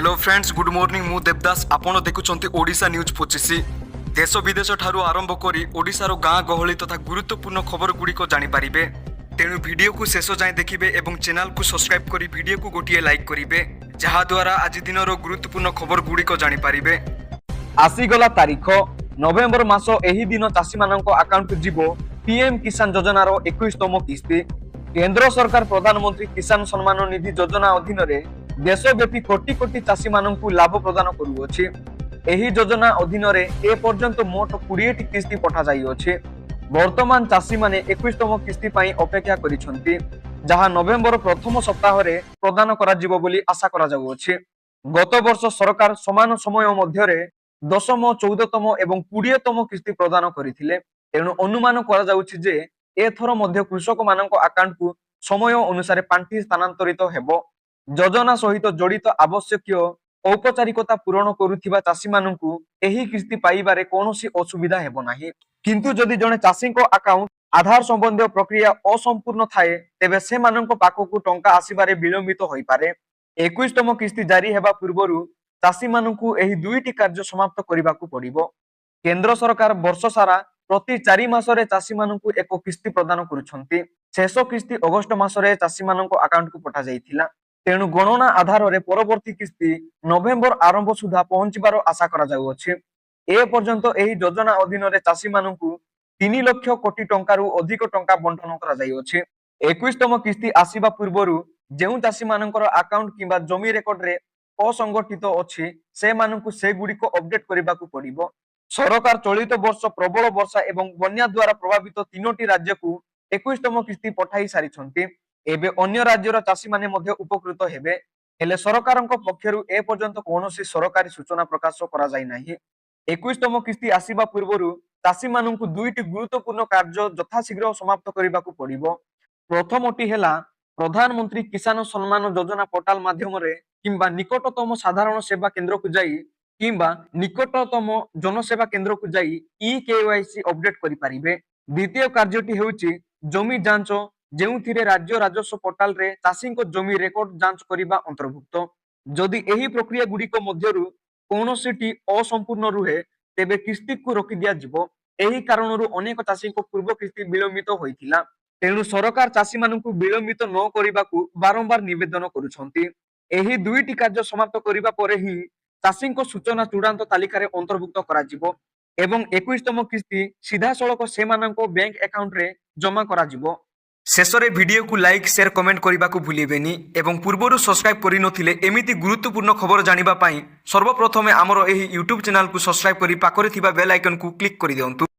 Hello friends good morning मु देवदास आपण देखुछंती Odisha news 25 देश विदेश ठारू आरंभ करी ओडिशार गाँ गहली तथा गुरुत्वपूर्ण खबर गुड़िक जानीपारे तेणु वीडियो को शेष जाए देखिए और चैनल को सब्सक्राइब करी वीडियो को गोटे लाइक करेंगे जहाद्वारा आज दिन गुरुत्वपूर्ण खबर गुड़िक जानीपारे। आसीगला तारीख नवेम्बर मास एही दिन चाषी मानक अकाउंट जीव पीएम किसान योजनार 21तम किस्ती। केंद्र सरकार प्रधानमंत्री किसान सम्मान निधि योजना अधीन देशव्यापी कोटी कोटी चाषी मानक लाभ प्रदान करुअछि। एही योजना अधीन ए पर्यंत मोट 20 किस्ती पठा जाइअछि। वर्तमान चाषी माने 21तम किस्ती पई अपेक्षा करिसंती जहां नवेम्बर प्रथम सप्ताह रे प्रदान करा जिवो बोली आशा करा जाउअछि। गत वर्ष सरकार समान समय मध्यरे 10म 14तम एवं 20तम किस्ती प्रदान करिथिले। तेणु अनुमान करा जाउछि जे एथर मध्य कृषक मानक अकाउंट को समय अनुसार पांठी स्थानांतरित हेबो। योजना सहित जड़ित आवश्यक औपचारिकता पूरण करुथिबा चाषी मानकु एही किस्ती पाइबारे कोनोसी असुविधा हेबो नाही। किंतु जदि जने चाषी को अकाउंट आधार संबंधी प्रक्रिया असंपूर्ण थाए तेबे से मानक पाखकु टंका आसीबारे विलंबित होई पारे। 21तम किस्ती जारी हेबा पूर्वरु चाषी मानकु एही दुईटी कार्य समाप्त करिबाकु पड़िबो। केंद्र सरकार वर्ष सारा प्रति 4 मासरे चाषी मानकु एक किस्ती प्रदान करुछंती। शेष किस्ती अगस्त मासरे चाषी मानक अकाउंट को पठा जाइथिला। तेणु गणना आधार रे परवर्ती किस्ती नवेम्बर आरंभ सुधा पहुंचबार आशा करा जाउअछि। ए पर्यंत एही योजना अधीन रे चाषी मानकु 3 लाख कोटी टंकारु अधिक टंका बंटन करा जाइअछि। 21तम किस्ती आसीबा पूर्वरु जेउ चाषी मानकर अकाउंट किबा जमी रेकर्ड रे असंगठित अछि से मानकु से गुडी को अपडेट करिबाकु पड़िबो। सरकार चलित वर्ष प्रबल वर्षा एवं बन्या द्वारा प्रभावित 3टी राज्य को 21तम किस्ती पठाई सारिछंती। एबे अन्य राज्यर चाषी माने मध्य उपकृत हेबे हेले सरकारक पक्षरु ए पर्यंत कोनोसी सरकारी सूचना प्रकाश करा जाय नाही। 21तम किस्ती आसीबा पूर्वरु चाषी मानकु दुईटी गुरुत्वपूर्ण कार्य यथाशीघ्र समाप्त करिबाकु पड़िबो। प्रथमटी हेला प्रधानमंत्री किसान सम्मान योजना पोर्टाल माध्यम रे किंबा निकटतम साधारण सेवा केंद्र को जाई किंबा निकटतम जनसेवा केंद्र को जाई ई-केवाईसी अपडेट करि पारिबे। द्वितीय कार्यटी हेउची जमी जांच जेउथिरे राज्य राजस्व पोर्टाल रे चाषी को जमी रेकर्ड जांच करिबा अंतर्भुक्त। जदि एही प्रक्रिया गुडी को मध्यरु कोनोसीटी असंपूर्ण रुहे तेबे किस्ती को रोकी दिया जिवो। एही कारणरु अनेक चाषी को पूर्व किस्ती विलंबित होइथिला। तेणु सरकार चाषी मानकु विलंबित न करिबाकु बारंबार निवेदन करुछंती। एही दुईटी कार्य समाप्त करिबा परे ही चाषी को सूचना चूड़ांत तालिका रे अंतर्भुक्त करा जिवो एवं 21तम किस्ती सीधा सड़क से मानक बैंक अकाउंट रे जमा करा जिवो। शेष रे वीडियो को लाइक शेयर कमेंट करने को भूलिबेनी एवं पूर्वरु सब्सक्राइब करि नथिले एमिति गुरुत्वपूर्ण खबर जानिबा पाई सर्वप्रथमे आमर एही यूट्यूब चैनल को सब्सक्राइब करी पाखरे थिबा बेल आइकन को क्लिक करि दियंतु।